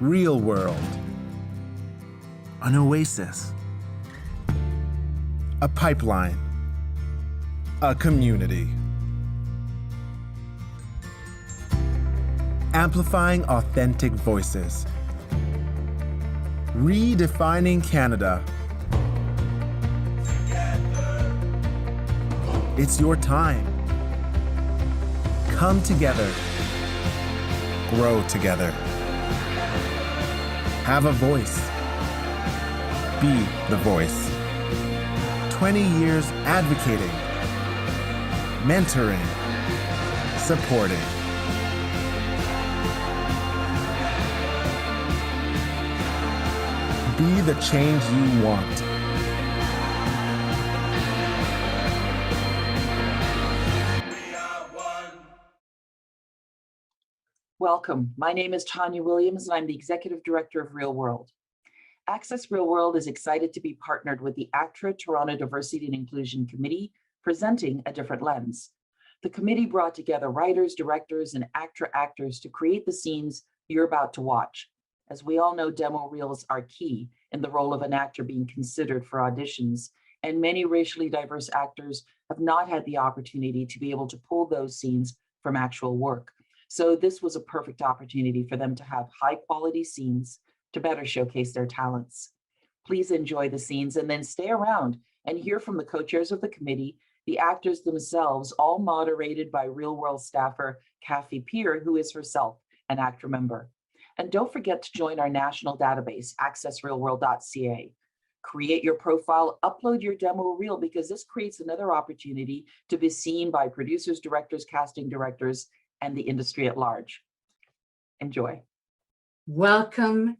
Real world. An oasis. A pipeline. A community. Amplifying authentic voices. Redefining Canada. It's your time. Come together. Grow together. Have a voice. Be the voice. 20 years advocating, mentoring, supporting. Be the change you want. Welcome. My name is Tanya Williams, and I'm the Executive Director of Reelworld. Access Reelworld is excited to be partnered with the ACTRA Toronto Diversity and Inclusion Committee, presenting a different lens. The committee brought together writers, directors, and ACTRA actors to create the scenes you're about to watch. As we all know, demo reels are key in the role of an actor being considered for auditions, and many racially diverse actors have not had the opportunity to be able to pull those scenes from actual work. So this was a perfect opportunity for them to have high quality scenes to better showcase their talents. Please enjoy the scenes and then stay around and hear from the co-chairs of the committee, the actors themselves, all moderated by Reelworld staffer Kafi Pierre, who is herself an ACTRA member. And don't forget to join our national database, accessreelworld.ca. Create your profile, upload your demo reel, because this creates another opportunity to be seen by producers, directors, casting directors, and the industry at large. Enjoy. Welcome,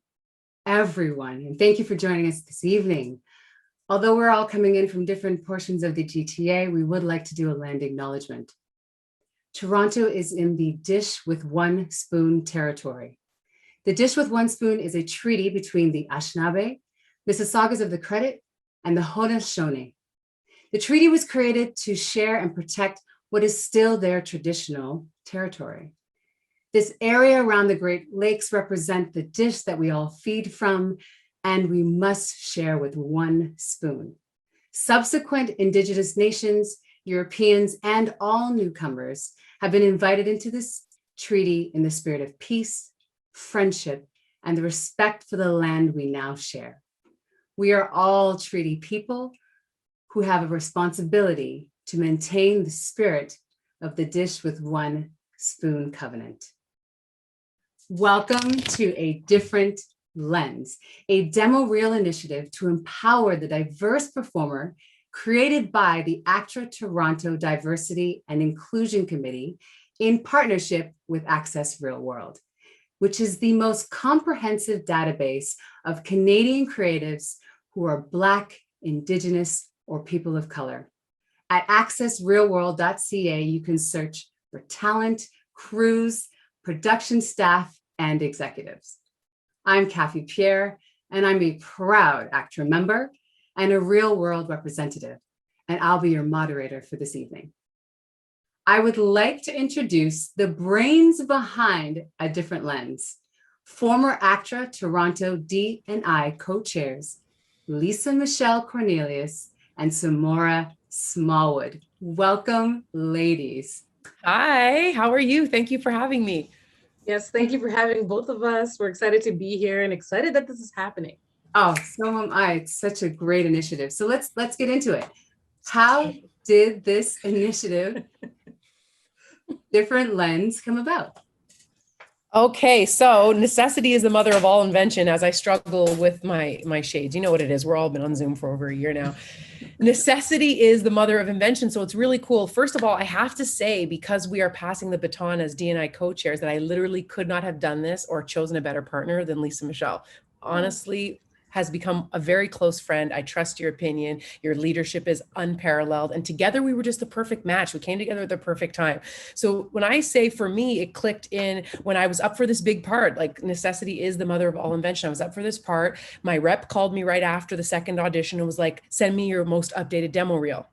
everyone, and thank you for joining us this evening. Although we're all coming in from different portions of the GTA, we would like to do a land acknowledgement. Toronto is in the Dish with One Spoon territory. The Dish with One Spoon is a treaty between the Anishinaabe, Mississaugas of the Credit, and the Haudenosaunee. The treaty was created to share and protect what is still their traditional territory. This area around the Great Lakes represent the dish that we all feed from, and we must share with one spoon. Subsequent Indigenous nations, Europeans, and all newcomers have been invited into this treaty in the spirit of peace, friendship, and the respect for the land we now share. We are all treaty people who have a responsibility to maintain the spirit of the Dish with One Spoon covenant. Welcome to A Different Lens, a demo reel initiative to empower the diverse performer created by the ACTRA Toronto Diversity and Inclusion Committee in partnership with Access Reelworld, which is the most comprehensive database of Canadian creatives who are Black, Indigenous, or people of color. At accessreelworld.ca, you can search for talent, crews, production staff, and executives. I'm Kafi Pierre, and I'm a proud ACTRA member and a Reelworld representative, and I'll be your moderator for this evening. I would like to introduce the brains behind A Different Lens, former ACTRA Toronto D&I co-chairs, Lisa Michelle Cornelius and Samora Smallwood. Welcome, ladies. Hi, how are you? Thank you for having me. Yes, thank you for having both of us. We're excited to be here and excited that this is happening. Oh, so am I. It's such a great initiative. So let's get into it. How did this initiative, Different Lens, come about? Okay, so necessity is the mother of all invention as I struggle with my shades. You know what it is. We're all been on Zoom for over a year now. necessity is the mother of invention. So it's really cool. First of all, I have to say, because we are passing the baton as D&I co-chairs, that I literally could not have done this or chosen a better partner than Lisa Michelle. Honestly, has become a very close friend. I trust your opinion. Your leadership is unparalleled. And together we were just the perfect match. We came together at the perfect time. So when I say, for me, it clicked in when I was up for this big part, like necessity is the mother of all invention. I was up for this part. My rep called me right after the second audition and was like, send me your most updated demo reel.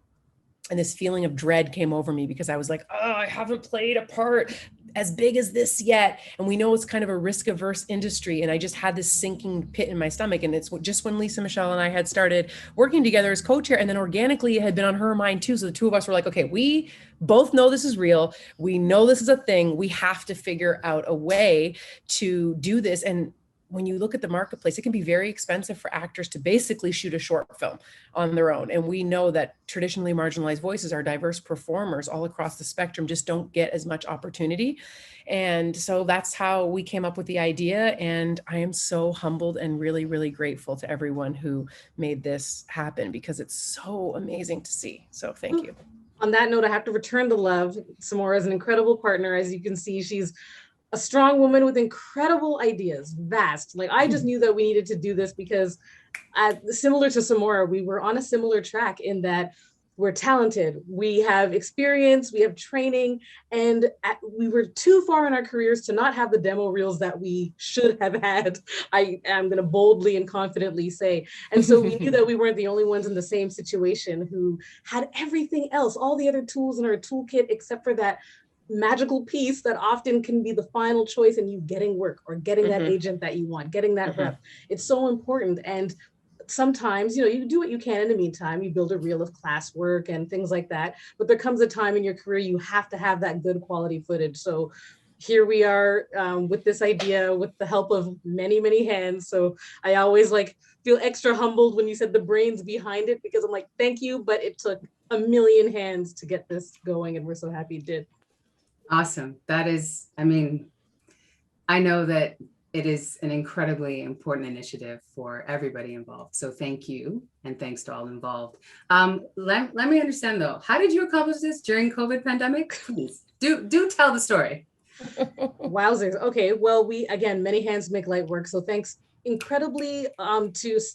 And this feeling of dread came over me because I was like, oh, I haven't played a part as big as this yet. And we know it's kind of a risk averse industry. And I just had this sinking pit in my stomach. And it's just when Lisa Michelle and I had started working together as co-chair, and then organically it had been on her mind too. So the two of us were like, okay, we both know this is real. We know this is a thing. We have to figure out a way to do this. And when you look at the marketplace, it can be very expensive for actors to basically shoot a short film on their own. And we know that traditionally marginalized voices, our diverse performers all across the spectrum, just don't get as much opportunity. And so that's how we came up with the idea. And I am so humbled and really, really grateful to everyone who made this happen, because it's so amazing to see. So thank you. On that note, I have to return the love. Samora is an incredible partner. As you can see, she's a strong woman with incredible ideas, vast. Like, I just knew that we needed to do this because similar to Samora, we were on a similar track in that we're talented, we have experience, we have training, and we were too far in our careers to not have the demo reels that we should have had. I am going to boldly and confidently say. And so we knew that we weren't the only ones in the same situation who had everything else, all the other tools in our toolkit, except for that magical piece that often can be the final choice in you getting work or getting that agent that you want, getting that rep. It's so important. And sometimes, you know, you do what you can in the meantime, you build a reel of classwork and things like that. But there comes a time in your career, you have to have that good quality footage. So here we are with this idea with the help of many, many hands. So I always like feel extra humbled when you said the brains behind it, because I'm like, thank you, but it took a million hands to get this going. And we're so happy it did. Awesome. That is, I mean, I know that it is an incredibly important initiative for everybody involved. So thank you. And thanks to all involved. Let me understand though, how did you accomplish this during COVID pandemic? Please do tell the story. Wowzers. Okay. Well, again, many hands make light work. So thanks incredibly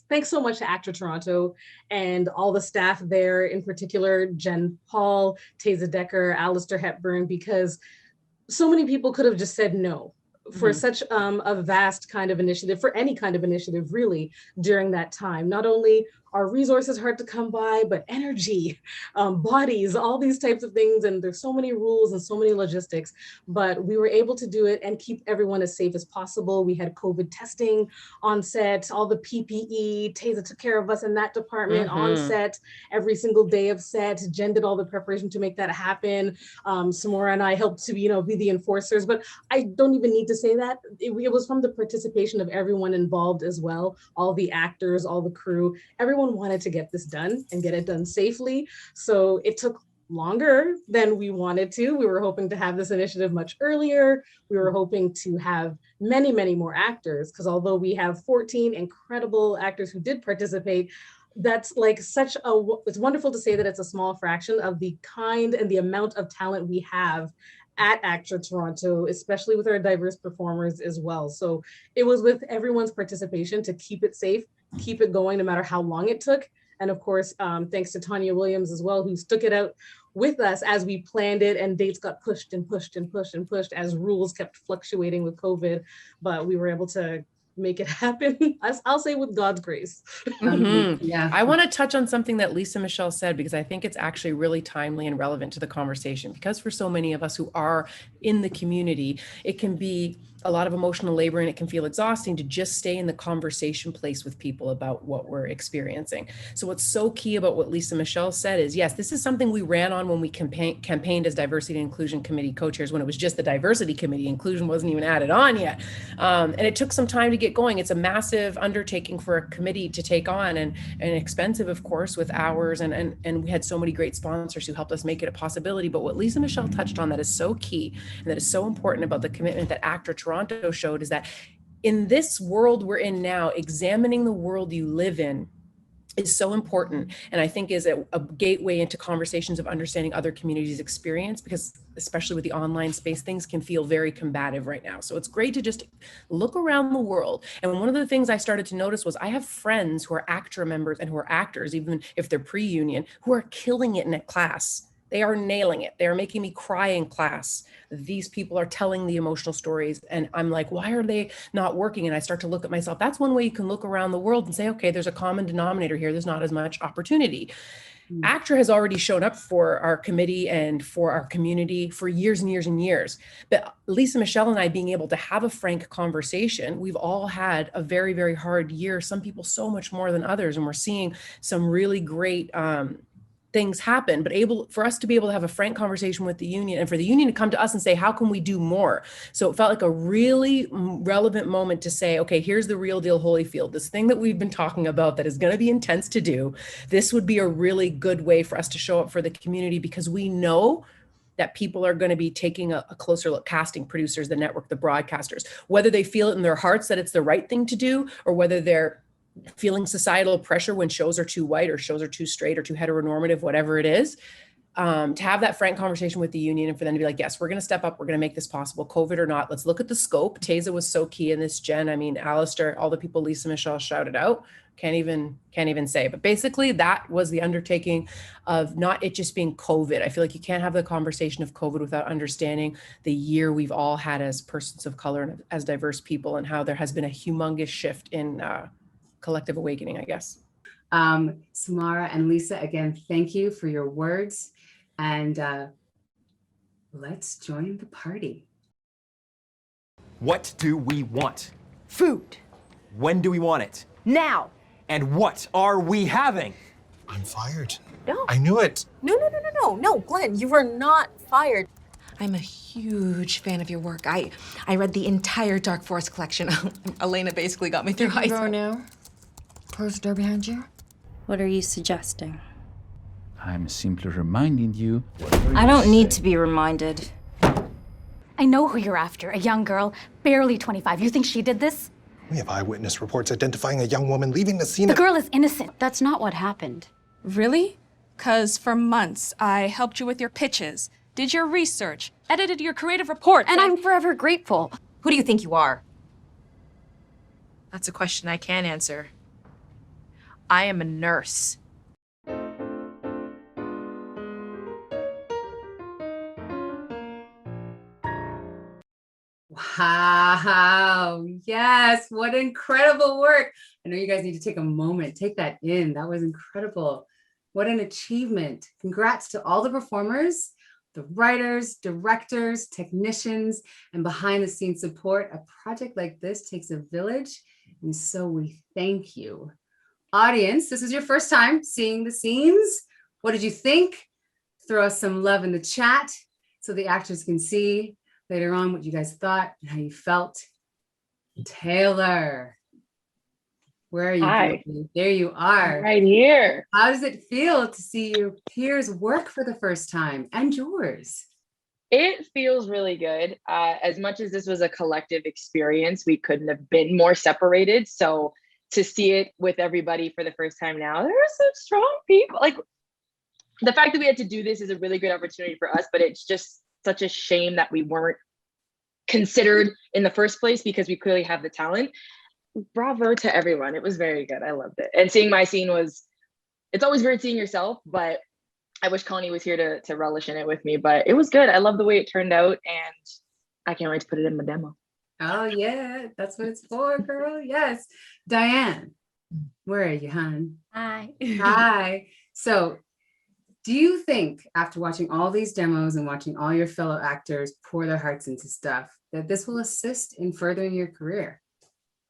thanks so much to ACTRA Toronto and all the staff there, in particular, Jen Paul, Taza Decker, Alistair Hepburn, because so many people could have just said no for such a vast kind of initiative, for any kind of initiative really during that time. Not only are resources hard to come by, but energy, bodies, all these types of things. And there's so many rules and so many logistics, but we were able to do it and keep everyone as safe as possible. We had COVID testing on set, all the PPE, Taza took care of us in that department on set, every single day of set. Jen did all the preparation to make that happen. Samora and I helped to, be the enforcers, but I don't even need to say that. It was from the participation of everyone involved as well. All the actors, all the crew, everyone wanted to get this done and get it done safely. So it took longer than we wanted to. We were hoping to have this initiative much earlier. We were hoping to have many, many more actors, because although we have 14 incredible actors who did participate, that's like it's wonderful to say that it's a small fraction of the kind and the amount of talent we have at ACTRA Toronto, especially with our diverse performers as well. So it was with everyone's participation to keep it safe, keep it going no matter how long it took. And of course, thanks to Tanya Williams as well, who stuck it out with us as we planned it, and dates got pushed and pushed and pushed and pushed as rules kept fluctuating with COVID, but we were able to make it happen. I'll say with God's grace. Yeah. I want to touch on something that Lisa Michelle said, because I think it's actually really timely and relevant to the conversation, because for so many of us who are in the community, it can be a lot of emotional labor and it can feel exhausting to just stay in the conversation place with people about what we're experiencing. So what's so key about what Lisa Michelle said is, yes, this is something we ran on when we campaigned as Diversity and Inclusion Committee co-chairs, when it was just the Diversity Committee. Inclusion wasn't even added on yet. And it took some time to get going. It's a massive undertaking for a committee to take on, and expensive, of course, with hours. And we had so many great sponsors who helped us make it a possibility. But what Lisa Michelle touched on that is so key and that is so important about the commitment that ACTRA Toronto showed is that in this world we're in now, examining the world you live in is so important, and I think is a gateway into conversations of understanding other communities' experience, because especially with the online space, things can feel very combative right now. So it's great to just look around the world. And one of the things I started to notice was I have friends who are ACTRA members and who are actors, even if they're pre-union, who are killing it in a class. They are nailing it. They are making me cry in class. These people are telling the emotional stories. And I'm like, why are they not working? And I start to look at myself. That's one way you can look around the world and say, okay, there's a common denominator here. There's not as much opportunity. ACTRA has already shown up for our committee and for our community for years and years and years. But Lisa, Michelle, and I being able to have a frank conversation, we've all had a very, very hard year. Some people so much more than others. And we're seeing some really great things happen, but for us to be able to have a frank conversation with the union and for the union to come to us and say, how can we do more? So it felt like a really relevant moment to say, okay, here's the real deal Holyfield, this thing that we've been talking about that is going to be intense to do. This would be a really good way for us to show up for the community, because we know that people are going to be taking a closer look, casting producers, the network, the broadcasters, whether they feel it in their hearts that it's the right thing to do, or whether they're feeling societal pressure when shows are too white or shows are too straight or too heteronormative, whatever it is, to have that frank conversation with the union and for them to be like, yes, we're going to step up. We're going to make this possible, COVID or not. Let's look at the scope. Teza was so key in this, Jen. I mean, Alistair, all the people Lisa, Michelle shouted out, can't even say. But basically that was the undertaking of not it just being COVID. I feel like you can't have the conversation of COVID without understanding the year we've all had as persons of color and as diverse people, and how there has been a humongous shift in collective awakening, I guess. Samara and Lisa, again, thank you for your words, and let's join the party. What do we want? Food. When do we want it? Now. And what are we having? I'm fired. No. I knew it. No, Glenn, you were not fired. I'm a huge fan of your work. I read the entire Dark Forest collection. Elena basically got me through high school. now. Close the door behind you. What are you suggesting? I'm simply reminding you. I don't need to be reminded. I know who you're after, a young girl, barely 25. You think she did this? We have eyewitness reports identifying a young woman leaving the scene. The girl is innocent. That's not what happened. Really? 'Cause for months, I helped you with your pitches, did your research, edited your creative reports, And I'm forever grateful. Who do you think you are? That's a question I can't answer. I am a nurse. Wow, yes, what incredible work. I know you guys need to take a moment, take that in. That was incredible. What an achievement. Congrats to all the performers, the writers, directors, technicians, and behind the scenes support. A project like this takes a village, and so we thank you. Audience, this is your first time seeing the scenes. What did you think? Throw us some love in the chat so the actors can see later on what you guys thought and how you felt. Taylor, where are you? Hi. There you are. Right here. How does it feel to see your peers work for the first time and yours? It feels really good. As much as this was a collective experience, we couldn't have been more separated. So to see it with everybody for the first time now, there are such strong people. Like, the fact that we had to do this is a really great opportunity for us, but it's just such a shame that we weren't considered in the first place, because we clearly have the talent. Bravo to everyone. It was very good. I loved it. And seeing my scene it's always weird seeing yourself, but I wish Connie was here to relish in it with me, but it was good. I love the way it turned out, and I can't wait to put it in my demo. Oh yeah, that's what it's for, girl. Yes. Dianne, where are you, hon? Hi. Hi. So do you think, after watching all these demos and watching all your fellow actors pour their hearts into stuff, that this will assist in furthering your career?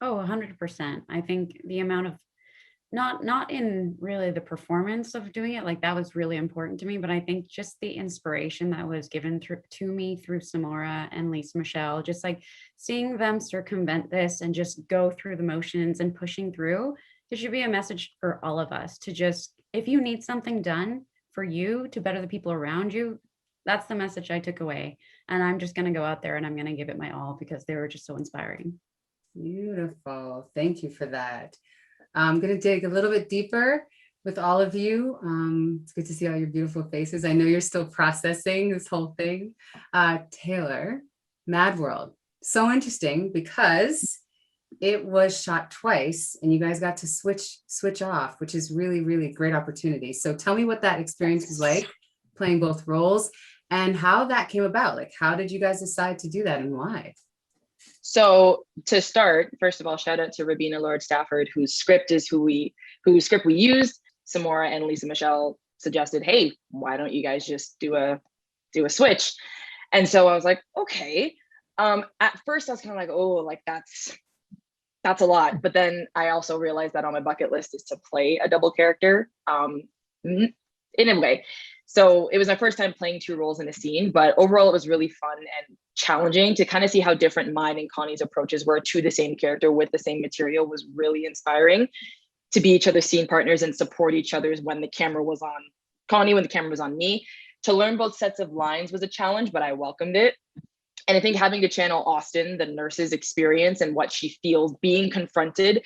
Oh, 100%. I think the amount of, not in really the performance of doing it, like that was really important to me, but I think just the inspiration that was given to me through Samara and Lisa Michelle, just like seeing them circumvent this and just go through the motions and pushing through, it should be a message for all of us to just, if you need something done for you to better the people around you, that's the message I took away. And I'm just going to go out there and I'm going to give it my all, because they were just so inspiring. Beautiful. Thank you for that. I'm going to dig a little bit deeper. with all of you. It's good to see all your beautiful faces. I know you're still processing this whole thing. Taylor, Mad World, so interesting because it was shot twice and you guys got to switch off, which is really, really great opportunity. So tell me what that experience was like, playing both roles, and how that came about. Like, how did you guys decide to do that and why? So to start, first of all, shout out to Rabina Lord Stafford, whose script we used. Samora and Lisa Michelle suggested, hey, why don't you guys just do a switch? And so I was like, okay. At first I was kind of like, oh, like that's a lot. But then I also realized that on my bucket list is to play a double character in a way. So it was my first time playing two roles in a scene, but overall it was really fun and challenging to kind of see how different mine and Connie's approaches were to the same character with the same material. Was really inspiring to be each other's scene partners and support each other's when the camera was on Connie, when the camera was on me. To learn both sets of lines was a challenge, but I welcomed it. And I think having to channel Austin, the nurse's experience and what she feels being confronted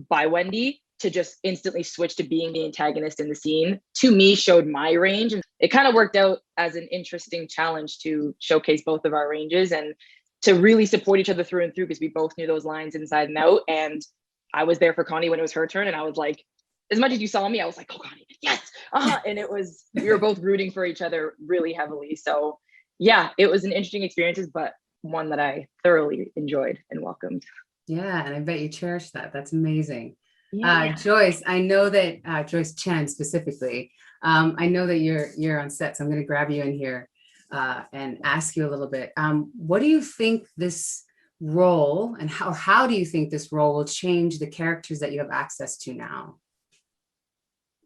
by Wendy, to just instantly switch to being the antagonist in the scene, to me showed my range. And it kind of worked out as an interesting challenge to showcase both of our ranges and to really support each other through and through, because we both knew those lines inside and out. And I was there for Connie when it was her turn. And I was like, as much as you saw me, I was like, oh, Connie, yes. And we were both rooting for each other really heavily. So yeah, it was an interesting experience, but one that I thoroughly enjoyed and welcomed. Yeah, and I bet you cherish that. That's amazing. Yeah. Joyce, I know that Joyce Chen specifically, I know that you're on set, so I'm going to grab you in here and ask you a little bit. What do you think this role, and how do you think this role will change the characters that you have access to now?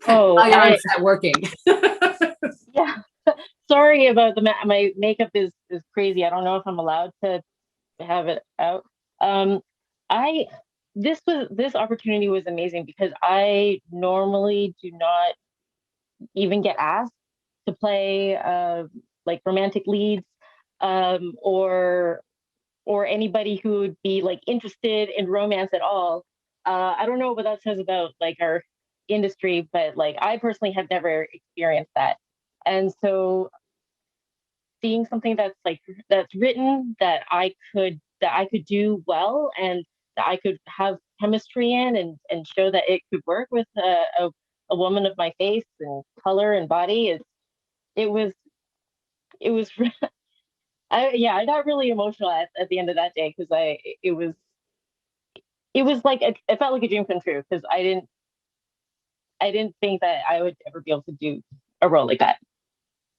Oh, you're on set working. Yeah. Sorry about my makeup is crazy. I don't know if I'm allowed to have it out. This opportunity was amazing because I normally do not even get asked to play like romantic leads or anybody who would be like interested in romance at all. I don't know what that says about like our industry, but like I personally have never experienced that. And so seeing something that's written that I could do well and that I could have chemistry in and show that it could work with a woman of my face and color and body, it was I got really emotional at the end of that day, because it was like it felt like a dream come true, because I didn't think that I would ever be able to do a role like that.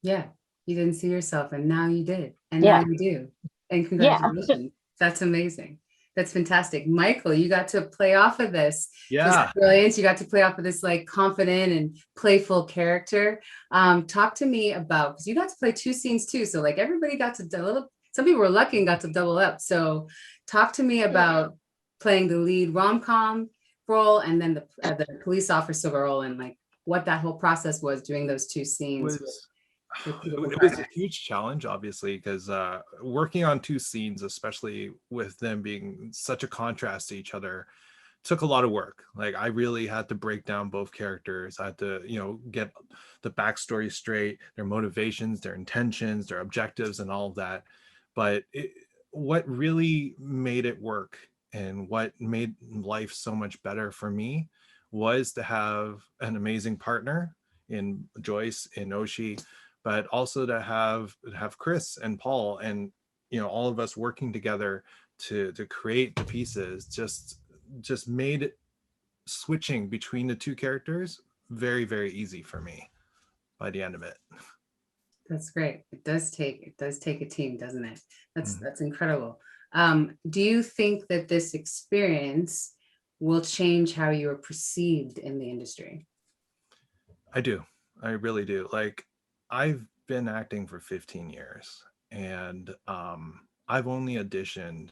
Yeah, you didn't see yourself, and now you did, and now you do. And congratulations. Yeah. That's amazing. That's fantastic. Michael, you got to play off of this. Yeah. This brilliance. You got to play off of this like confident and playful character. Talk to me about, because you got to play two scenes too. So like everybody got to some people were lucky and got to double up. So talk to me about playing the lead rom-com role and then the police officer role, and like what that whole process was doing those two scenes. It was a huge challenge, obviously, because working on two scenes, especially with them being such a contrast to each other, took a lot of work. Like I really had to break down both characters. I had to, get the backstory straight, their motivations, their intentions, their objectives, and all of that. But what really made it work and what made life so much better for me was to have an amazing partner in Joyce, in Oshi, but also to have Chris and Paul and all of us working together to create the pieces just made switching between the two characters very, very easy for me by the end of it. That's great. It does take a team, doesn't it? That's incredible. Do you think that this experience will change how you are perceived in the industry? I do. I really do. Like, I've been acting for 15 years and I've only auditioned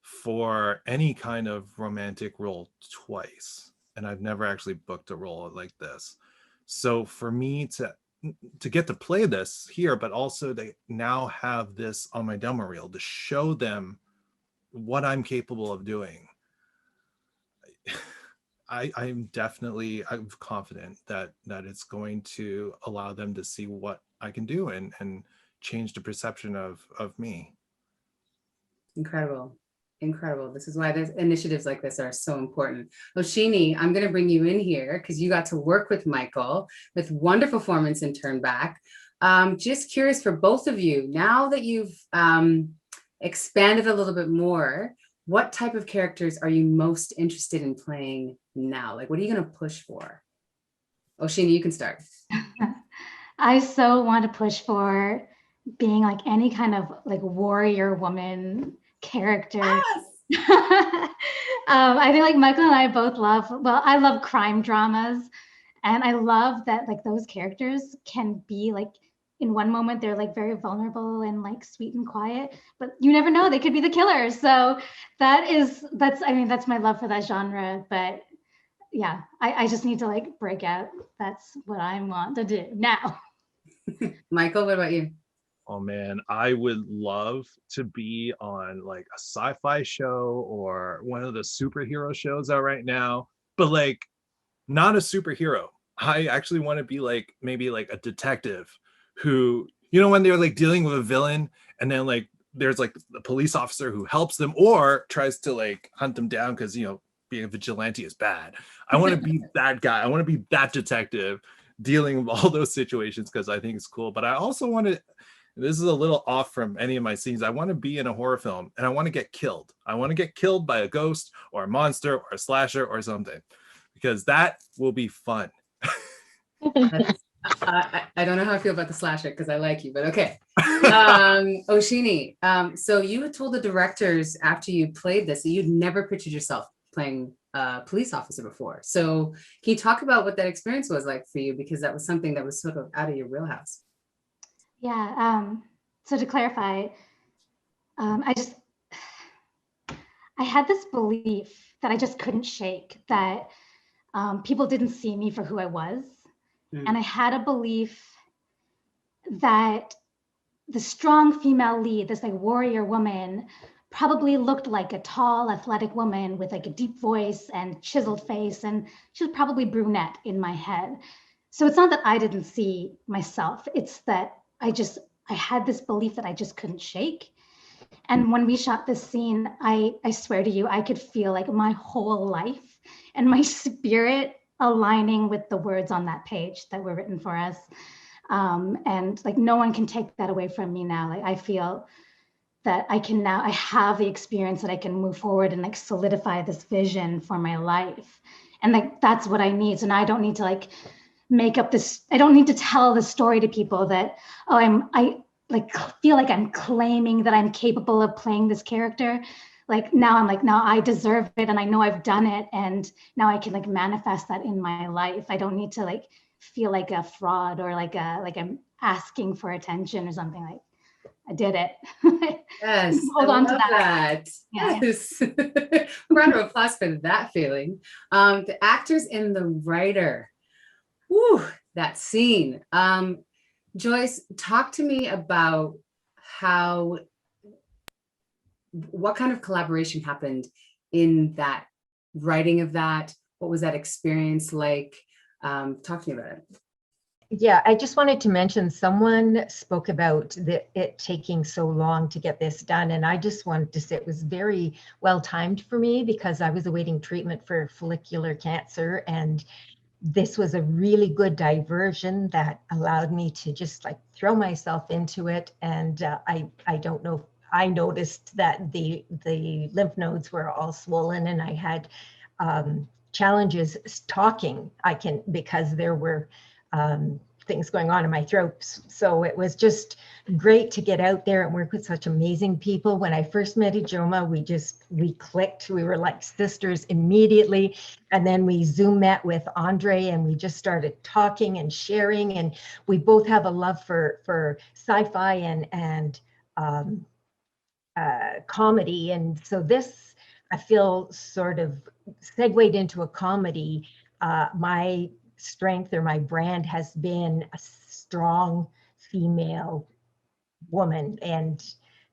for any kind of romantic role twice, and I've never actually booked a role like this. So for me to get to play this here, but also to now have this on my demo reel to show them what I'm capable of doing, I'm confident that it's going to allow them to see what I can do and change the perception of me. Incredible. Incredible. This is why there's initiatives like this are so important. Oshini, I'm going to bring you in here because you got to work with Michael with wonderful performance in Turn Back. Just curious for both of you, now that you've expanded a little bit more, what type of characters are you most interested in playing now? Like, what are you going to push for? Oshini, you can start. I so want to push for being like any kind of like warrior woman character. Yes! I think like Michael and I both love, well, I love crime dramas. And I love that like those characters can be like, in one moment, they're like very vulnerable and like sweet and quiet, but you never know, they could be the killers. So that's my love for that genre. But yeah, I just need to like break out. That's what I want to do now. Michael, what about you? Oh man, I would love to be on like a sci-fi show or one of the superhero shows out right now, but like not a superhero. I actually want to be like maybe like a detective who, you know, when they're like dealing with a villain and then like there's like a police officer who helps them or tries to like hunt them down because, you know, being a vigilante is bad. I want to be that guy. I want to be that detective dealing with all those situations because I think it's cool. But I also want to, this is a little off from any of my scenes, I want to be in a horror film and I want to get killed. I want to get killed by a ghost or a monster or a slasher or something because that will be fun. I don't know how I feel about the slasher because I like you, but okay. Oshini, so you had told the directors after you played this that you'd never pictured yourself playing a police officer before. So can you talk about what that experience was like for you? Because that was something that was sort of out of your wheelhouse. Yeah, so to clarify, I had this belief that I just couldn't shake, that people didn't see me for who I was. And I had a belief that the strong female lead, this like warrior woman, probably looked like a tall, athletic woman with like a deep voice and chiseled face, and she was probably brunette in my head. So it's not that I didn't see myself, it's that I had this belief that I just couldn't shake. And when we shot this scene, I swear to you, I could feel like my whole life and my spirit aligning with the words on that page that were written for us. And like, no one can take that away from me now. Like, I feel that I have the experience that I can move forward and like solidify this vision for my life. And like, that's what I need. So now I don't need to like make up this, I don't need to tell the story to people that, oh, I like feel like I'm claiming that I'm capable of playing this character. Like now I'm like, now I deserve it and I know I've done it and now I can like manifest that in my life. I don't need to like feel like a fraud or like I'm asking for attention or something. Like I did it. Yes, hold on to that. Yeah. Yes. Round of applause for that feeling. The actors and the writer. Whew, that scene. Joyce, talk to me about what kind of collaboration happened in that writing of that? What was that experience like? Talk to me about it. Yeah, I just wanted to mention someone spoke about it taking so long to get this done. And I just wanted to say it was very well timed for me because I was awaiting treatment for follicular cancer. And this was a really good diversion that allowed me to just like throw myself into it. And I don't know, I noticed that the lymph nodes were all swollen and I had challenges talking. Because there were things going on in my throat. So it was just great to get out there and work with such amazing people. When I first met Ijeoma, we clicked. We were like sisters immediately. And then we Zoom met with Andre and we just started talking and sharing. And we both have a love for sci-fi and comedy. And so this, I feel, sort of segued into a comedy. My strength or my brand has been a strong female woman, and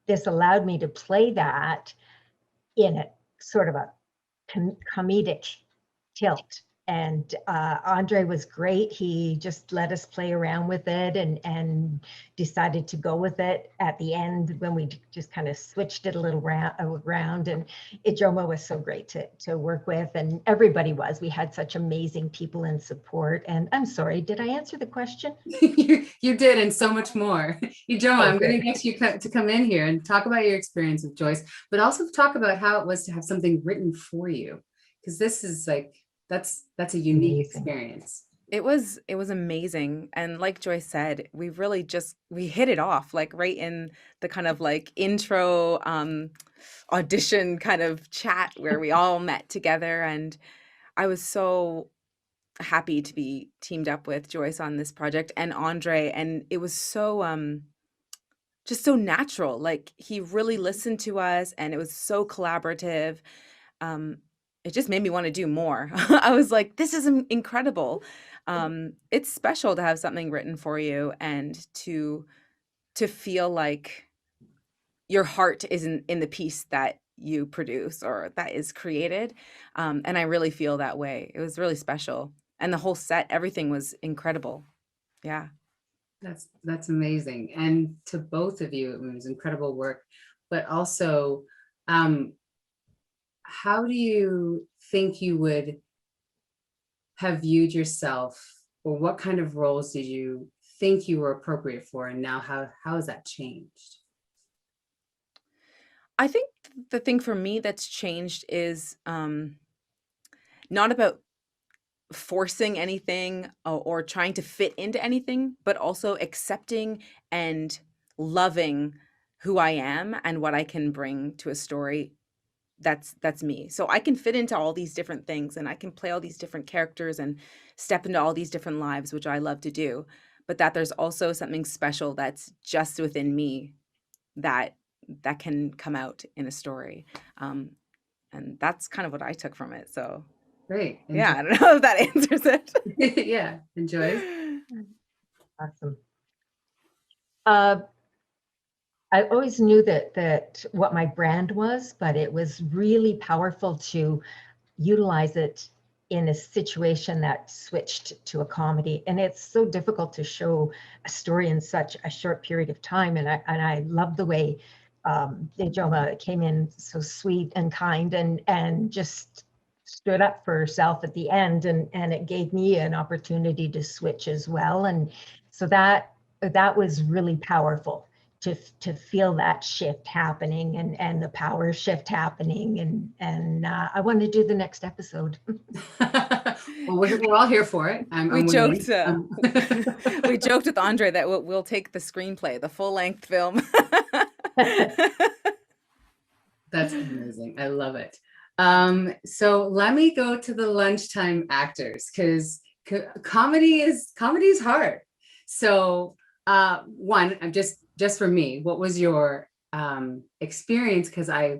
this allowed me to play that in a sort of a comedic tilt. And Andre was great. He just let us play around with it and decided to go with it at the end when we just kind of switched it a little around. And Ijeoma was so great to work with, and everybody was. We had such amazing people in support. And I'm sorry, did I answer the question? You did, and so much more. Ijeoma, I'm going to Okay. get you to come in here and talk about your experience with Joyce, but also talk about how it was to have something written for you, because this is like, that's a unique experience. It was amazing. And like Joyce said, we hit it off like right in the kind of like intro audition kind of chat where we all met together. And I was so happy to be teamed up with Joyce on this project and Andre. And it was so just so natural. Like he really listened to us and it was so collaborative. It just made me want to do more. I was like, this is incredible. It's special to have something written for you and to feel like your heart is in the piece that you produce or that is created. And I really feel that way. It was really special. And the whole set, everything was incredible. Yeah. That's amazing. And to both of you, it was incredible work, but also, how do you think you would have viewed yourself, or what kind of roles did you think you were appropriate for? And now how has that changed? I think the thing for me that's changed is not about forcing anything or trying to fit into anything, but also accepting and loving who I am and what I can bring to a story. That's me. So I can fit into all these different things and I can play all these different characters and step into all these different lives, which I love to do. But that there's also something special that's just within me that can come out in a story. And that's kind of what I took from it. So great. Yeah, I don't know if that answers it. Yeah, enjoy. Awesome. I always knew that what my brand was, but it was really powerful to utilize it in a situation that switched to a comedy. And it's so difficult to show a story in such a short period of time. And I love the way Ijeoma came in so sweet and kind and just stood up for herself at the end. And it gave me an opportunity to switch as well. And so that was really powerful. To feel that shift happening and the power shift happening and I want to do the next episode. Well, we're all here for it. We joked with Andre that we'll take the screenplay, the full-length film. That's amazing. I love it. So let me go to the lunchtime actors, because comedy is hard. So one, I'm just for me, what was your experience? Because I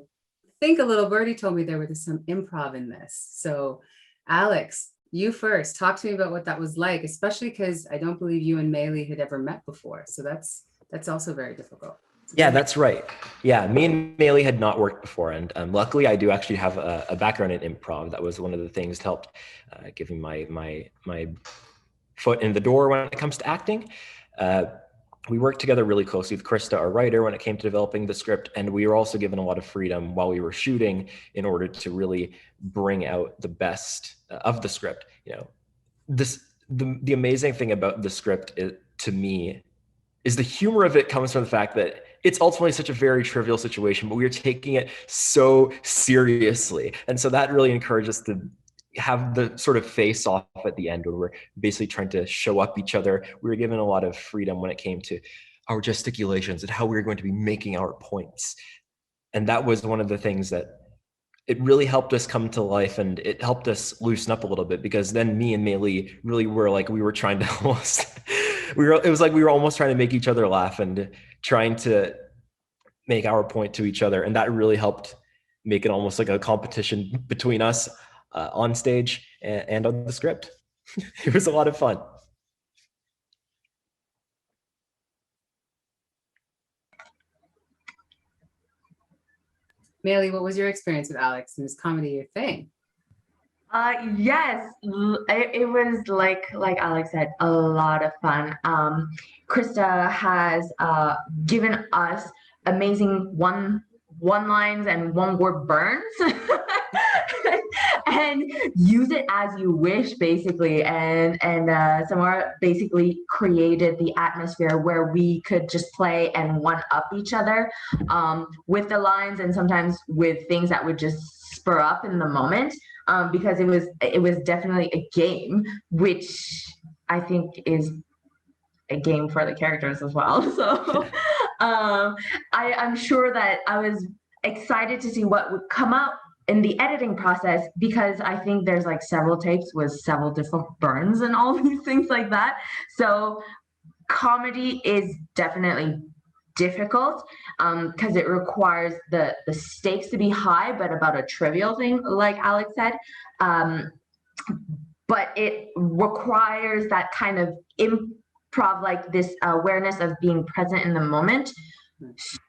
think a little birdie told me there was some improv in this. So Alex, you first. Talk to me about what that was like, especially because I don't believe you and Meilie had ever met before. So that's also very difficult. Yeah, that's right. Yeah, me and Meilie had not worked before. And luckily, I do actually have a background in improv. That was one of the things that helped give me my foot in the door when it comes to acting. We worked together really closely with Krista, our writer, when it came to developing the script. And we were also given a lot of freedom while we were shooting in order to really bring out the best of the script. You know, the amazing thing about the script to me is the humor of it comes from the fact that it's ultimately such a very trivial situation, but we are taking it so seriously. And so that really encouraged us to have the sort of face off at the end when we're basically trying to show up each other. We were given a lot of freedom when it came to our gesticulations and how we were going to be making our points. And that was one of the things that it really helped us come to life, and it helped us loosen up a little bit, because then me and Meilie really were like, we were trying to almost, it was like we were almost trying to make each other laugh and trying to make our point to each other. And that really helped make it almost like a competition between us on stage and on the script. It was a lot of fun. Meilie, what was your experience with Alex, and is comedy your thing? Yes, it was like Alex said, a lot of fun. Krista has given us amazing one-lines and one-word burns. And use it as you wish, basically. And Samara basically created the atmosphere where we could just play and one-up each other with the lines, and sometimes with things that would just spur up in the moment, because it was definitely a game, which I think is a game for the characters as well. So I'm sure that I was excited to see what would come out in the editing process, because I think there's like several takes with several different burns and all these things like that. So comedy is definitely difficult because it requires the stakes to be high, but about a trivial thing, like Alex said. But it requires that kind of improv, like this awareness of being present in the moment,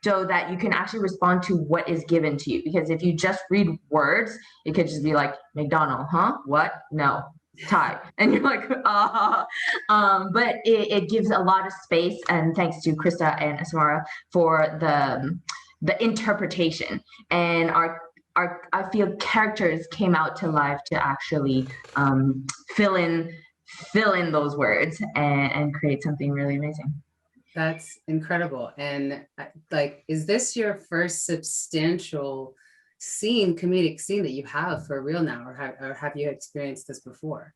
so that you can actually respond to what is given to you. Because if you just read words, it could just be like, McDonald, huh? What? No. Thai. And you're like, but it gives a lot of space, and thanks to Krista and Samara for the interpretation. And I feel characters came out to life to actually fill in those words and create something really amazing. That's incredible. And like, is this your first substantial comedic scene that you have for real now, or have you experienced this before?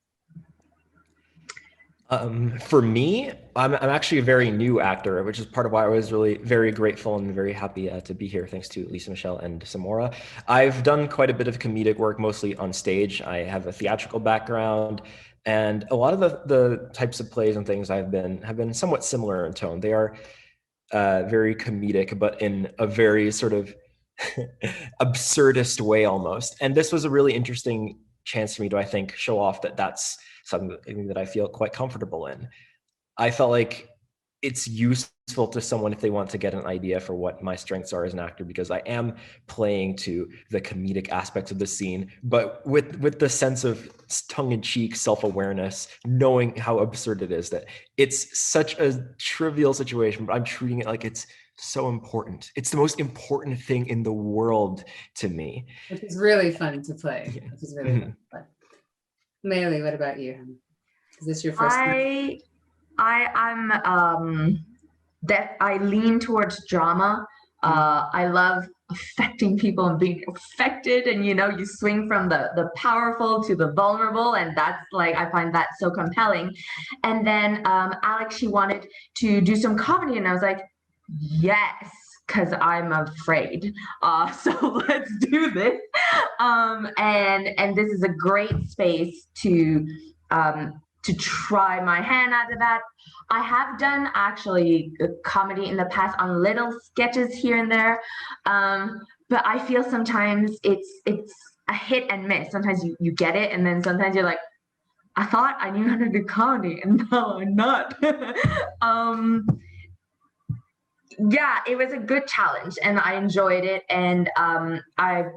For me, I'm actually a very new actor, which is part of why I was really very grateful and very happy to be here. Thanks to Lisa Michelle and Samora. I've done quite a bit of comedic work, mostly on stage. I have a theatrical background, and a lot of the types of plays and things have been somewhat similar in tone. They are very comedic, but in a very sort of absurdist way almost. And this was a really interesting chance for me to, I think, show off that that's something that I feel quite comfortable in. I felt like it's useful to someone if they want to get an idea for what my strengths are as an actor, because I am playing to the comedic aspects of the scene, but with the sense of tongue-in-cheek self-awareness, knowing how absurd it is, that it's such a trivial situation, but I'm treating it like it's so important. It's the most important thing in the world to me. Which is really fun to play. Which is really fun to play. Meilie, what about you? Is this your first time? I lean towards drama. I love affecting people and being affected, and you swing from the powerful to the vulnerable, and that's like, I find that so compelling. And then Alex, she wanted to do some comedy, and I was like, yes, because I'm afraid. So let's do this. And this is a great space to try my hand at that. I have done actually comedy in the past on little sketches here and there, but I feel sometimes it's a hit and miss. Sometimes you get it, and then sometimes you're like, I thought I knew how to do comedy, and now I'm not. Yeah, it was a good challenge, and I enjoyed it, and I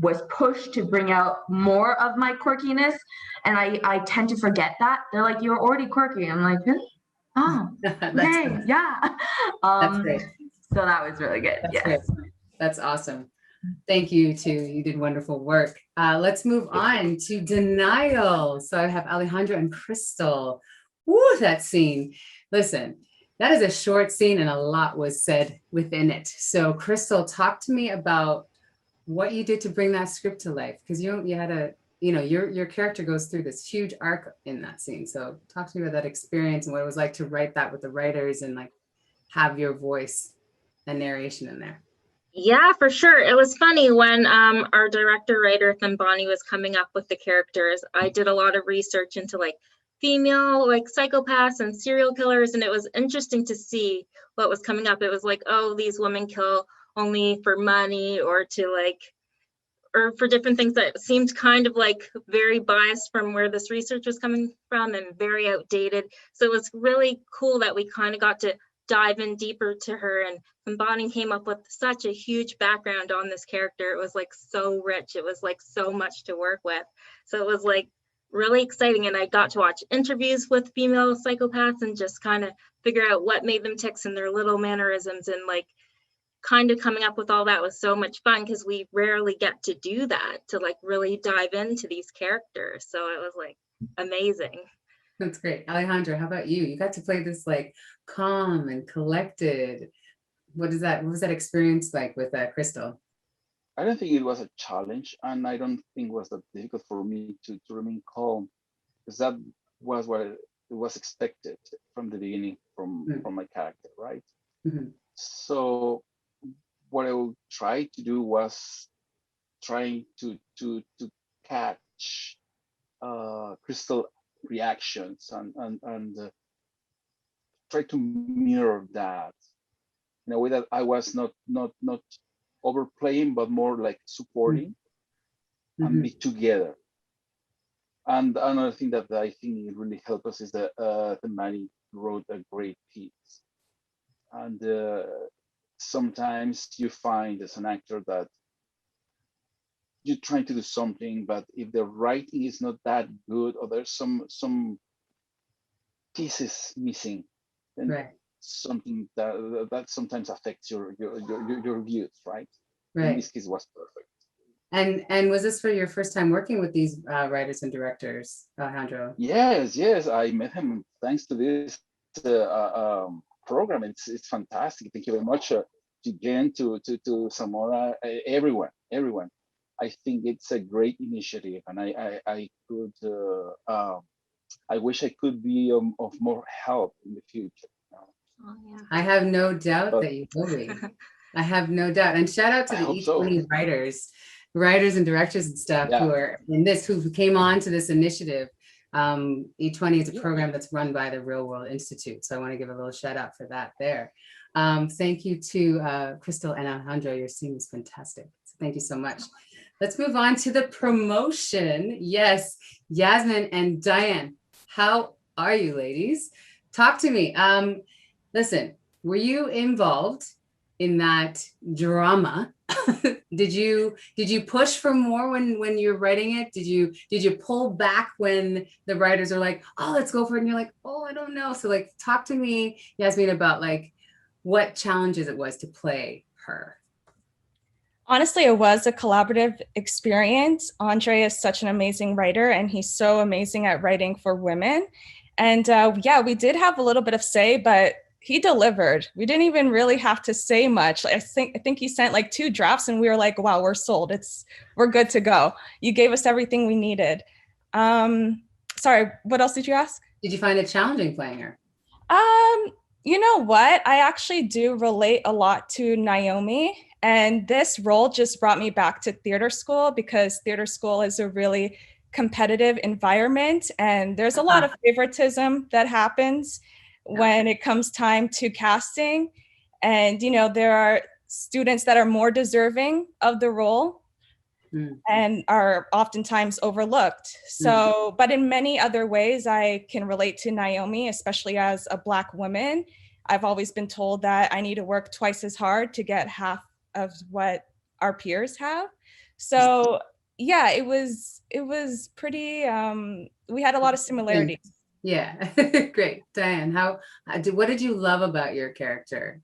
was pushed to bring out more of my quirkiness, and I tend to forget that. They're like, you're already quirky. I'm like, really? Oh, okay, yeah. That's great. So that was really good. That's great. That's awesome. Thank you too. You did wonderful work. Let's move on to Denial. So I have Alejandro and Krystle. Woo, that scene. Listen, that is a short scene and a lot was said within it. So Krystle, talk to me about what you did to bring that script to life, because you had a, your character goes through this huge arc in that scene. So talk to me about that experience and what it was like to write that with the writers and like have your voice and narration in there. Yeah, for sure. It was funny when our director writer Thambani was coming up with the characters. I did a lot of research into like female like psychopaths and serial killers, and it was interesting to see what was coming up. It was like, oh, these women kill only for money or to like, or for different things that seemed kind of like very biased from where this research was coming from and very outdated. So it was really cool that we kind of got to dive in deeper to her. And Bonnie came up with such a huge background on this character. It was like so rich. It was like so much to work with. So it was like really exciting. And I got to watch interviews with female psychopaths and just kind of figure out what made them tick and their little mannerisms, and like kind of coming up with all that was so much fun because we rarely get to do that, to like really dive into these characters. So it was like amazing. That's great. Alejandro, how about you? You got to play this like calm and collected. What was that experience like with Krystle? I don't think it was a challenge, and I don't think it was that difficult for me to remain calm, because that was what it was expected from the beginning from my character, right? Mm-hmm. So what I would try to do was trying to catch Krystle reactions and try to mirror that in a way that I was not overplaying, but more like supporting and be together. And another thing that I think it really helped us is that Meilie wrote a great piece. And sometimes you find as an actor that you're trying to do something, but if the writing is not that good, or there's some pieces missing, then something that sometimes affects your views, right? Right. In this case, it was perfect. And was this for your first time working with these writers and directors, Alejandro? Yes, I met him thanks to this program. It's fantastic. Thank you very much to Jen, to Samora, everyone. I think it's a great initiative, and I could I wish I could be of more help in the future. Oh, yeah. I have no doubt that you will be. I have no doubt. And shout out to the E20 writers and directors and stuff who are in this, who came on to this initiative. E20 is a program that's run by the Real World Institute. So I want to give a little shout out for that there. Thank you to Krystle and Alejandro. Your scene was fantastic. So thank you so much. Let's move on to the promotion. Yes, Yasmijn and Dianne, how are you ladies? Talk to me. Listen, were you involved in that drama? Did you push for more when you're writing it? Did you pull back when the writers are like, oh, let's go for it, and you're like, oh, I don't know. So like, talk to me, Yasmijn, about like what challenges it was to play her. Honestly, it was a collaborative experience. Andre is such an amazing writer, and he's so amazing at writing for women. And yeah, we did have a little bit of say, but he delivered. We didn't even really have to say much. I think he sent like 2 drafts, and we were like, wow, we're sold. We're good to go. You gave us everything we needed. Sorry, what else did you ask? Did you find it challenging playing her? You know what? I actually do relate a lot to Naomi. And this role just brought me back to theater school, because theater school is a really competitive environment. And there's a lot of favoritism that happens when it comes time to casting. And, you know, there are students that are more deserving of the role and are oftentimes overlooked. So, but in many other ways, I can relate to Naomi, especially as a Black woman. I've always been told that I need to work twice as hard to get half of what our peers have. So yeah, it was pretty, we had a lot of similarities. Yeah, great. Dianne, what did you love about your character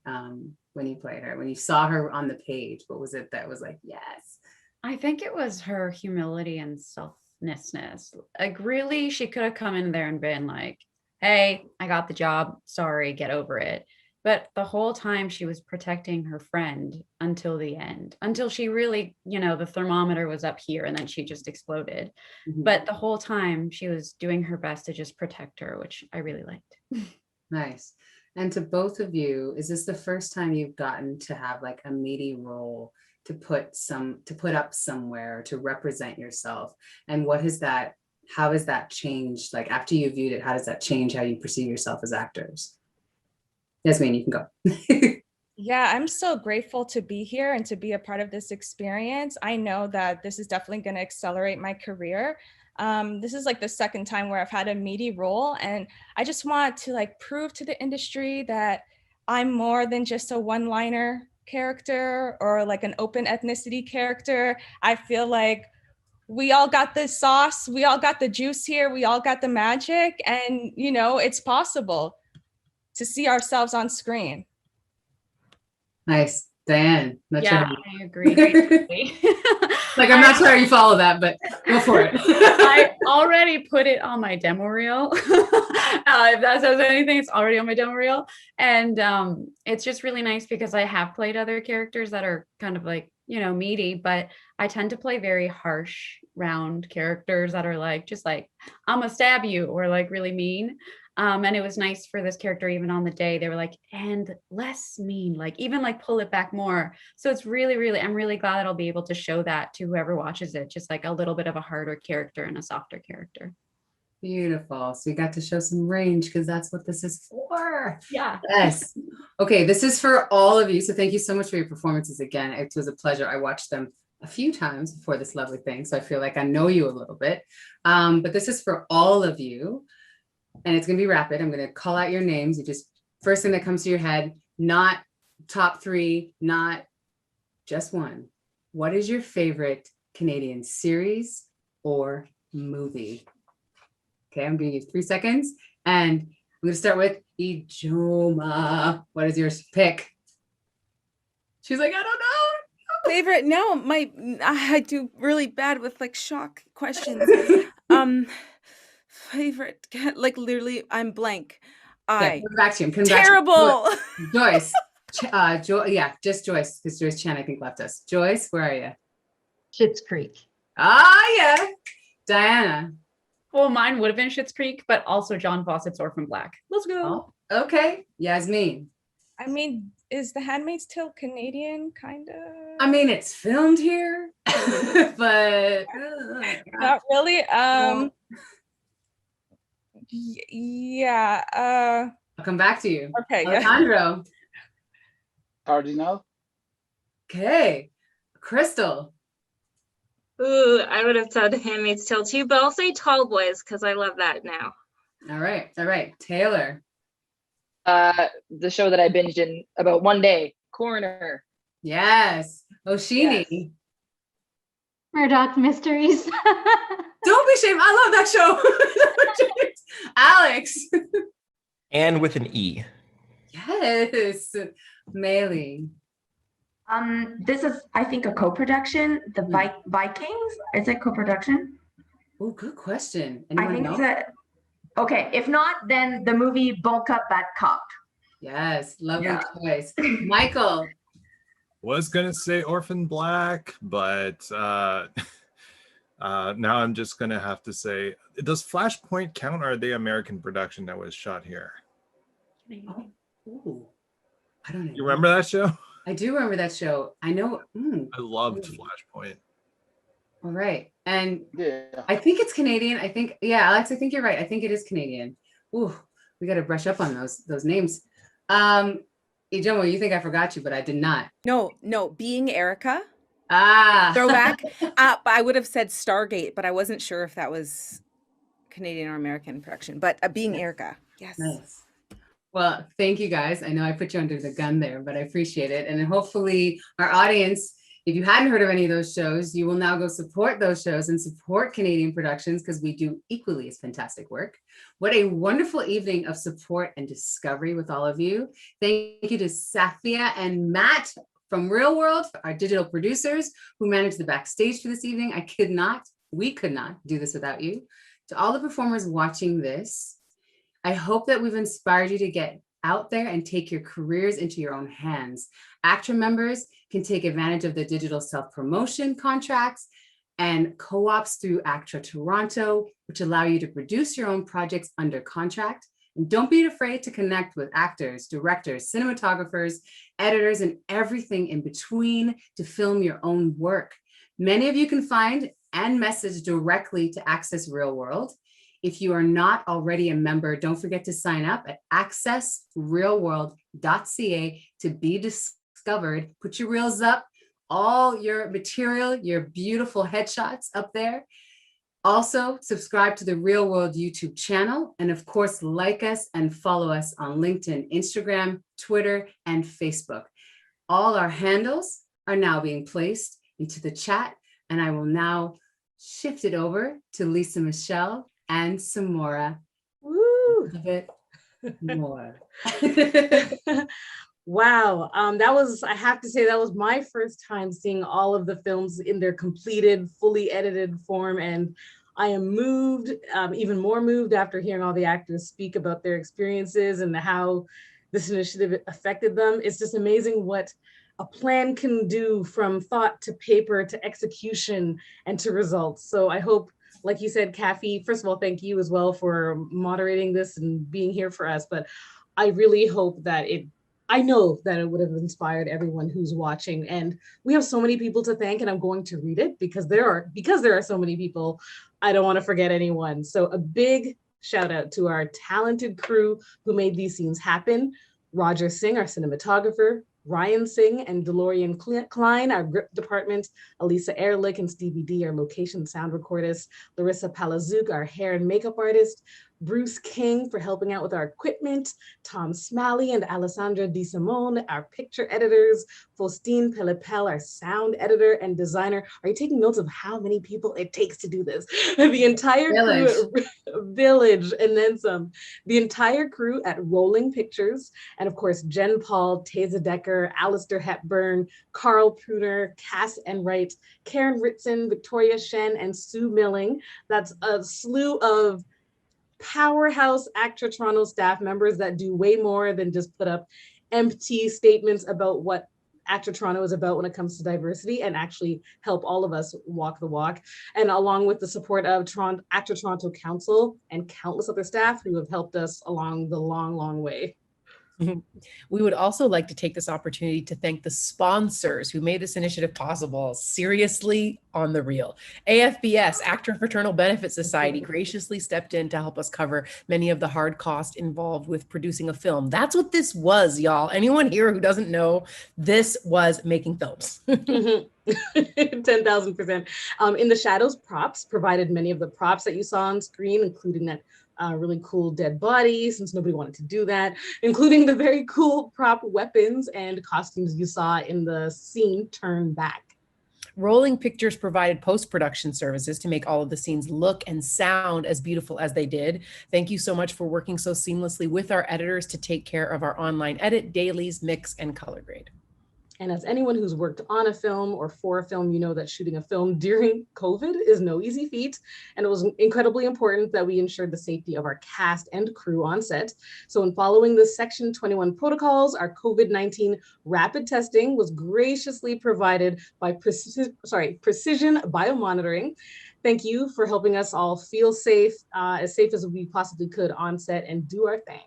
when you played her, when you saw her on the page? What was it that was like, yes? I think it was her humility and selflessness. Like really, she could have come in there and been like, hey, I got the job, sorry, get over it. But the whole time she was protecting her friend until the end, until she really, you know, the thermometer was up here and then she just exploded. But the whole time she was doing her best to just protect her, which I really liked. Nice. And to both of you, is this the first time you've gotten to have like a meaty role to put up somewhere, to represent yourself? And how has that changed? Like after you viewed it, how does that change how you perceive yourself as actors? Yasmijn, you can go. Yeah, I'm so grateful to be here and to be a part of this experience. I know that this is definitely going to accelerate my career. This is like the second time where I've had a meaty role, and I just want to like prove to the industry that I'm more than just a one-liner character or like an open ethnicity character. I feel like we all got the sauce, we all got the juice here, we all got the magic, and you know, it's possible to see ourselves on screen. Nice. Dianne. Not Yeah, sure. I agree. Like, I'm not sure how you follow that, but go for it. I already put it on my demo reel. If that says anything, it's already on my demo reel. And it's just really nice because I have played other characters that are kind of like, you know, meaty, but I tend to play very harsh, round characters that are like, just like, I'm gonna stab you, or like really mean. And it was nice for this character, even on the day, they were like, and less mean, like even like pull it back more. So it's really, really, I'm really glad that I'll be able to show that to whoever watches it, just like a little bit of a harder character and a softer character. Beautiful. So you got to show some range because that's what this is for. Yeah. Yes. Okay, this is for all of you. So thank you so much for your performances again. It was a pleasure. I watched them a few times before this lovely thing, so I feel like I know you a little bit. But this is for all of you. And it's going to be rapid. I'm going to call out your names. You just, first thing that comes to your head, not top three, not just one. What is your favorite Canadian series or movie? Okay, I'm giving you 3 seconds. And I'm going to start with Ijeoma. What is your pick? She's like, I don't know. Favorite? No, I do really bad with like shock questions. Favorite, like literally, I'm blank. Okay, come back to him. Terrible. Joyce. Yeah, just Joyce, because Joyce Chen, I think, left us. Joyce, where are you? Schitt's Creek. Ah, yeah. Diana. Well, mine would have been Schitt's Creek, but also John Fawcett's Orphan Black. Let's go. Oh, okay. Yasmijn. I mean, is The Handmaid's Tale Canadian, kind of? I mean, it's filmed here, but not really. Yeah. I'll come back to you. Okay. Alejandro. Cardinal. Okay. Krystle. Ooh, I would have said Handmaid's Tale too, but I'll say Tall Boys because I love that now. All right. All right. Taylor. The show that I binged in about one day, Coroner. Yes. Oshini. Yes. Murdoch Mysteries. Don't be ashamed. I love that show. Alex. And with an E. Yes. Meilie. This is, I think, a co-production. The Vikings. Is it co-production? Oh, good question. I think it's a. Okay, if not, then the movie Bulk Up That Cop. Yes, lovely choice. Michael. Was gonna say Orphan Black, but now I'm just gonna have to say, does Flashpoint count, or are they American production that was shot here? Oh, ooh. I don't know. You remember that show? I do remember that show. I know. I loved Flashpoint. All right. And yeah, I think it's Canadian. I think, yeah, Alex, I think you're right. I think it is Canadian. Ooh, we got to brush up on those names. Ijeoma, you think I forgot you, but I did not. No, Being Erica. Throwback. But I would have said Stargate, but I wasn't sure if that was Canadian or American production. But Being Erica, yes. Nice. Well, thank you guys. I know I put you under the gun there, but I appreciate it. And hopefully our audience, if you hadn't heard of any of those shows, you will now go support those shows and support Canadian productions because we do equally as fantastic work. What a wonderful evening of support and discovery with all of you. Thank you to Safia and Matt from Real World, our digital producers who managed the backstage for this evening. We could not do this without you. To all the performers watching this, I hope that we've inspired you to get out there and take your careers into your own hands. ACTRA members can take advantage of the digital self-promotion contracts and co-ops through ACTRA Toronto, which allow you to produce your own projects under contract. And don't be afraid to connect with actors, directors, cinematographers, editors, and everything in between to film your own work. Many of you can find and message directly to Access Reelworld. If you are not already a member, don't forget to sign up at accessreelworld.ca to be discovered. Put your reels up, all your material, your beautiful headshots up there. Also, subscribe to the Real World YouTube channel, and of course, like us and follow us on LinkedIn, Instagram, Twitter, and Facebook. All our handles are now being placed into the chat, and I will now shift it over to Lisa Michelle and Samora. Woo! A bit more. Wow, that was, I have to say, that was my first time seeing all of the films in their completed, fully edited form, and I am moved, even more moved after hearing all the actors speak about their experiences and how this initiative affected them. It's just amazing what a plan can do from thought to paper to execution and to results. So I hope, like you said, Kafi, first of all, thank you as well for moderating this and being here for us, but I really hope that I know that it would have inspired everyone who's watching, and we have so many people to thank, and I'm going to read it because there are so many people. I don't want to forget anyone. So a big shout out to our talented crew who made these scenes happen. Roger Singh, our cinematographer, Ryan Singh and DeLorean Klein, our grip department, Elisa Ehrlich and Stevie D, our location sound recordist, Larissa Palazuk, our hair and makeup artist, Bruce King for helping out with our equipment, Tom Smalley and Alessandra Di Simone, our picture editors, Faustine Pelepel, our sound editor and designer. Are you taking notes of how many people it takes to do this? The entire village and then some. The entire crew at Rolling Pictures, and of course, Jen Paul, Taza Decker, Alistair Hepburn, Carl Pruner, Cass Enright, Karen Ritson, Victoria Shen, and Sue Milling. That's a slew of powerhouse ACTRA Toronto staff members that do way more than just put up empty statements about what ACTRA Toronto is about when it comes to diversity, and actually help all of us walk the walk. And along with the support of ACTRA Toronto Council and countless other staff who have helped us along the long, long way. We would also like to take this opportunity to thank the sponsors who made this initiative possible. Seriously on the Real. AFBS, ACTRA Fraternal Benefit Society, graciously stepped in to help us cover many of the hard costs involved with producing a film. That's what this was, y'all. Anyone here who doesn't know, this was making films. 10,000%. In the Shadows props provided many of the props that you saw on screen, including that really cool dead body, since nobody wanted to do that, including the very cool prop weapons and costumes you saw in the scene Turn Back. Rolling Pictures provided post-production services to make all of the scenes look and sound as beautiful as they did. Thank you so much for working so seamlessly with our editors to take care of our online edit, dailies, mix, and color grade. And as anyone who's worked on a film or for a film, you know that shooting a film during COVID is no easy feat. And it was incredibly important that we ensured the safety of our cast and crew on set. So in following the Section 21 protocols, our COVID-19 rapid testing was graciously provided by Precision Biomonitoring. Thank you for helping us all feel safe as we possibly could on set and do our thing.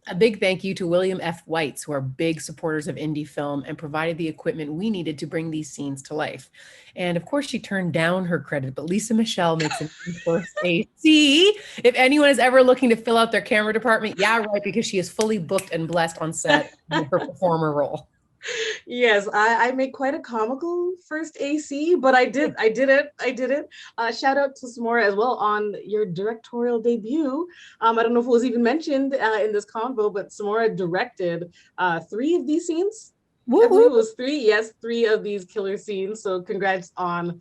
A big thank you to William F. Whites, who are big supporters of indie film and provided the equipment we needed to bring these scenes to life. And of course, she turned down her credit, but Lisa Michelle makes an first AC. If anyone is ever looking to fill out their camera department, yeah, right, because she is fully booked and blessed on set with her performer role. Yes, I made quite a comical first AC, but I did it. Shout out to Samora as well on your directorial debut. I don't know if it was even mentioned in this convo, but Samora directed 3 of these scenes. I believe it was 3. Yes, 3 of these killer scenes. So congrats on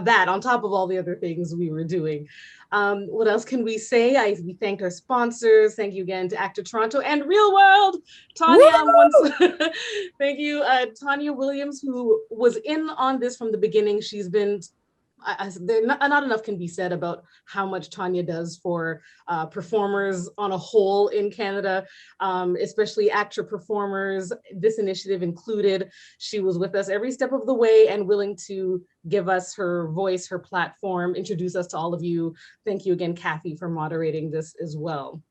that, on top of all the other things we were doing. What else can we say? We thanked our sponsors. Thank you again to ACTRA Toronto and Real World. Tanya, thank you, Tanya Williams, who was in on this from the beginning. She's been, not enough can be said about how much Tanya does for performers on a whole in Canada, especially ACTRA performers, this initiative included. She was with us every step of the way and willing to give us her voice, her platform, introduce us to all of you. Thank you again, Kafi, for moderating this as well.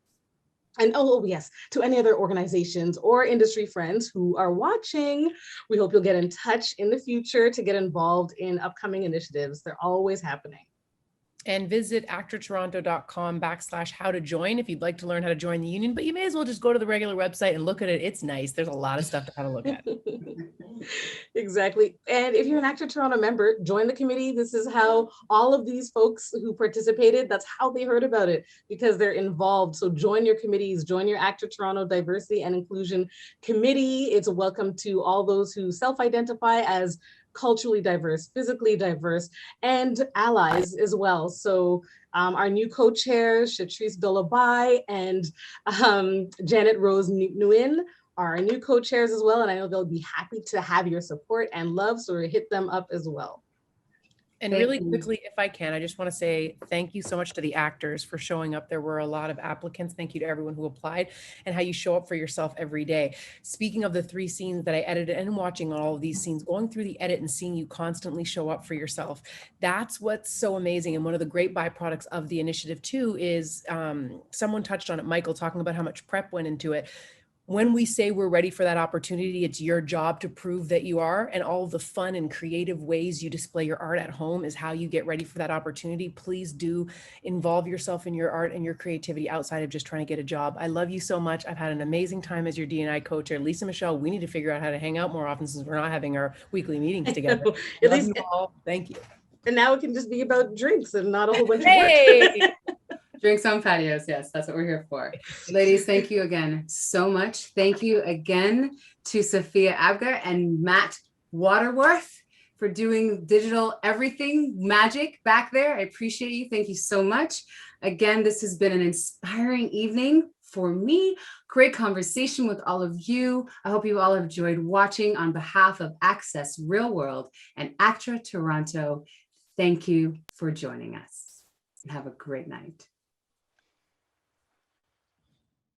And oh yes, to any other organizations or industry friends who are watching, we hope you'll get in touch in the future to get involved in upcoming initiatives. They're always happening. And visit actratoronto.com/how to join if you'd like to learn how to join the union, but you may as well just go to the regular website and look at it. It's nice. There's a lot of stuff to have a look at. Exactly. And if you're an ACTRA Toronto member, join the committee. This is how all of these folks who participated, that's how they heard about it, because they're involved. So join your committees, join your ACTRA Toronto Diversity and Inclusion Committee. It's a welcome to all those who self-identify as culturally diverse, physically diverse, and allies as well. So our new co-chairs, Shatrice Dolabai and Janet Rose Nguyen, are our new co-chairs as well. And I know they'll be happy to have your support and love, so hit them up as well. And really quickly, if I can, I just want to say thank you so much to the actors for showing up. There were a lot of applicants. Thank you to everyone who applied, and how you show up for yourself every day. Speaking of the 3 scenes that I edited and watching all of these scenes, going through the edit and seeing you constantly show up for yourself, that's what's so amazing. And one of the great byproducts of the initiative too is someone touched on it, Michael, talking about how much prep went into it. When we say we're ready for that opportunity, it's your job to prove that you are, and all of the fun and creative ways you display your art at home is how you get ready for that opportunity. Please do involve yourself in your art and your creativity outside of just trying to get a job. I love you so much. I've had an amazing time as your D&I co-chair. Lisa Michelle, we need to figure out how to hang out more often since we're not having our weekly meetings together. At least, thank you. And now it can just be about drinks and not a whole bunch of work. Drinks on patios. Yes, that's what we're here for. Ladies, thank you again so much. Thank you again to Sophia Abgar and Matt Waterworth for doing digital everything magic back there. I appreciate you. Thank you so much. Again, this has been an inspiring evening for me. Great conversation with all of you. I hope you all have enjoyed watching. On behalf of Access Reelworld and ACTRA Toronto, thank you for joining us, and have a great night.